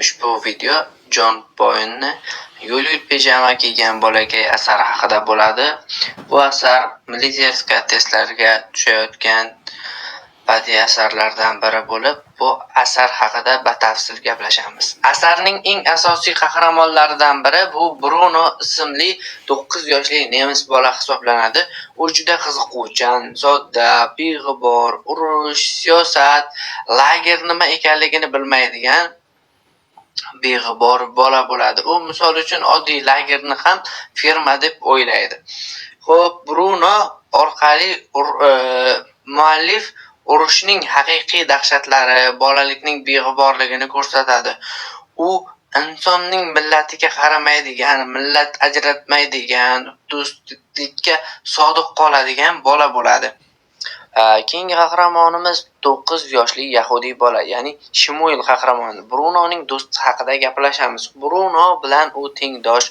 Ushbu video Jon Boynni Yo'l-yo'l pijama kiygan bolakay asari haqida bo'ladi. Bu asar militariya testlariga tushayotgan badiiy asarlardan biri bo'lib, bu asar haqida batafsil gaplashamiz. Asarning eng asosiy qahramonlaridan biri bu Bruno ismli 9 yoshli nemis bola hisoblanadi. U juda qiziquvchan, sodda, beg'ubor, urush, siyosat, lager nima ekanligini bilmaydigan beg'ubor bola bo'ladi. U misol uchun oddiy lagerni ham ferma deb o'ylaydi. Xo'p, Bruno orqali muallif urushning haqiqiy dahshatlari, bolalikning beg'uborligini ko'rsatadi. U insonning millatiga qaramaydigan, millat ajratmaydigan, do'stlikka sodiq qoladigan bola bo'ladi. Keyingi qahramonimiz 9 yoshli yahudiy bola, ya'ni Shmuel qahramoni. Brunoning do'sti haqida gaplashamiz. Bruno bilan u tengdosh.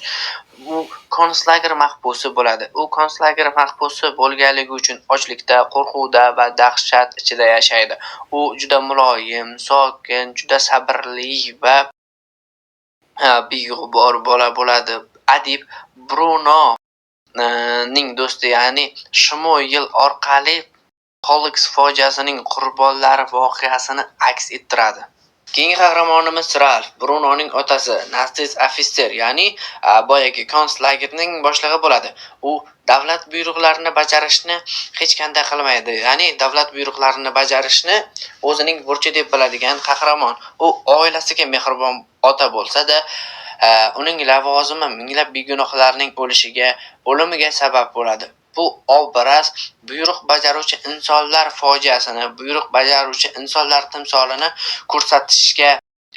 U konslager mahbusi bo'ladi. U konslager mahbusi bo'lganligi uchun ochlikda, qo'rquvda va dahshat ichida yashaydi. U juda muloyim, sokin, juda sabrli va beg'ubor bola bo'ladi. Adib Bruno ning do'sti, ya'ni Shmuel orqali Polix fojiasining qurbonlari voqeasini aks ettiradi. Keyingi qahramonimiz Ralf, Brunoning otasi, natsist ofitser, ya'ni boyagi konslagerning boshlig'i bo'ladi. U davlat buyruqlarini bajarishni hech qanday qilmaydi. Ya'ni davlat buyruqlarini bajarishni o'zining burchi deb biladigan qahramon. U oilasiga mehribon ota bo'lsa-da, uning lavozimi minglab begunohlarning o'limiga sabab bo'ladi. Bu obraz buyruq bajaruvchi insonlar fojiasini, buyruq bajaruvchi insonlar timsolini ko'rsatishga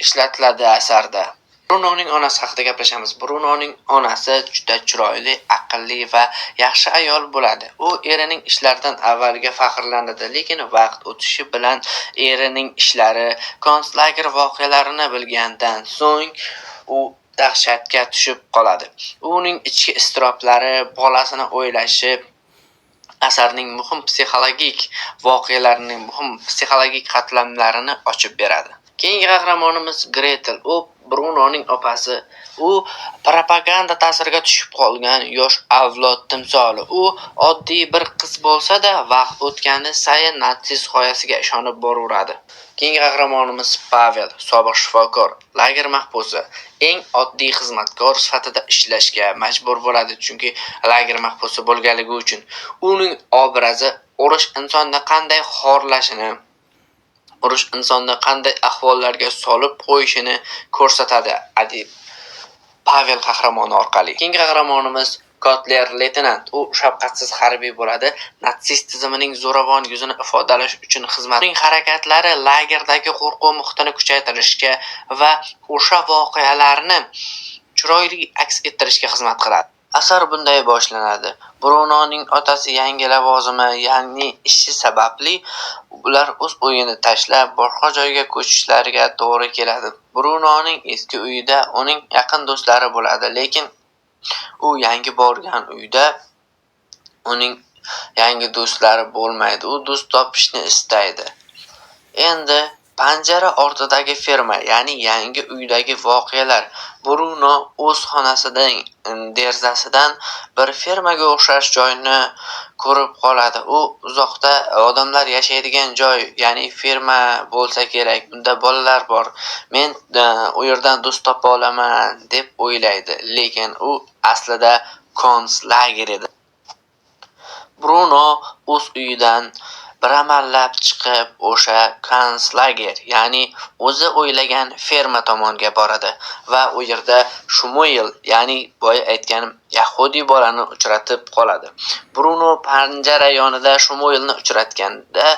ishlatiladi asarda. Brunoning onasi haqida gaplashamiz. Brunoning onasi juda chiroyli, aqlli va yaxshi ayol bo'ladi. U erining ishlaridan avvalga faxrlanadi, lekin vaqt o'tishi bilan erining ishlari, konslager voqealarini bilgandan so'ng u dahshatga tushib qoladi. Uning ichki iztiroblari, bolasini o'ylashi asarning muhim psixologik voqealarining, muhim psixologik qatlamlarini ochib beradi. Keyingi qahramonimiz Gretel. U Brunoning opasi. U propaganda ta'siriga tushib qolgan yosh avlod timsoli. U oddiy bir qiz bo'lsa-da, vaqt o'tgani sayin natsist g'oyasiga ishonib boraveradi. Keyingi qahramonimiz Pavel, sobiq shifokor, lager mahbusi. Eng oddiy xizmatkor sifatida ishlashga majbur bo'ladi, chunki lager mahbusi bo'lganligi uchun. Uning obrazi urush insonni qanday xorlashini, urush insonni qanday ahvollarga solib qo'yishini ko'rsatadi adib Pavel qahramoni orqali. Keyingi qahramonimiz Kotler leytenant. U shafqatsiz harbiy bo'ladi. Natsist tizimining zo'ravon yuzini ifodalash uchun xizmat. Uning harakatlari lagerdagi qo'rquv muhitini kuchaytirishga va o'sha voqealarni chiroyli aks ettirishga xizmat qiladi. Asar bunday boshlanadi. Brunoning otasi yangi lavozimi, ya'ni ishi sababli ular o'z uyini tashlab boshqa joyga ko'chishlariga to'g'ri keladi. Brunoning eski uyida uning yaqin do'stlari bo'ladi, lekin u yangi borgan uyda uning yangi do'stlari bo'lmaydi. U do'st topishni istaydi. Endi panjara ortidagi ferma, ya'ni yangi uydagi voqealar. Bruno o'z xonasining derazasidan bir fermaga o'xshash joyni ko'rib qoladi. U uzoqda odamlar yashaydigan joy, ya'ni ferma bo'lsa kerak. Bunda bolalar bor. Men u yerdan do'st topa olaman deb o'ylaydi, lekin u aslida konslager edi. Bruno o'z uyidan bir amallab chiqib o'sha konslager, ya'ni o'zi o'ylagan ferma tomonga boradi va u yerda Shmuel, ya'ni boya aytganim yahudiy bolani uchratib qoladi. Bruno panjara yonida Shmuelni uchratganda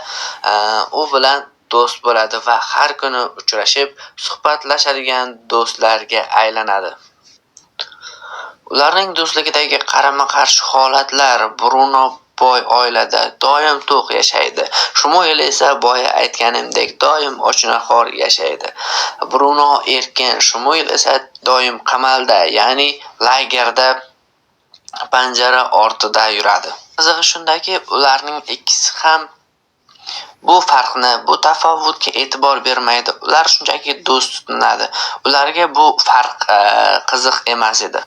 u bilan do'st bo'ladi va har kuni uchrashib suhbatlashadigan do'stlarga aylanadi. Ularning do'stligidagi qarama-qarshi holatlar. Bruno boy oilada doim to'q yashaydi. Shmuel esa boya aytganimdek doim ochnaxor yashaydi. Bruno erkin, Shmuel esa doim qamalda, ya'ni lagerda panjara ortida yuradi. Qizig'i shundaki, ularning ikkisi ham bu farqni, bu tafovutga e'tibor bermaydi. Ular shunchaki do'st tutinadi. Ularga bu farq qiziq emas edi.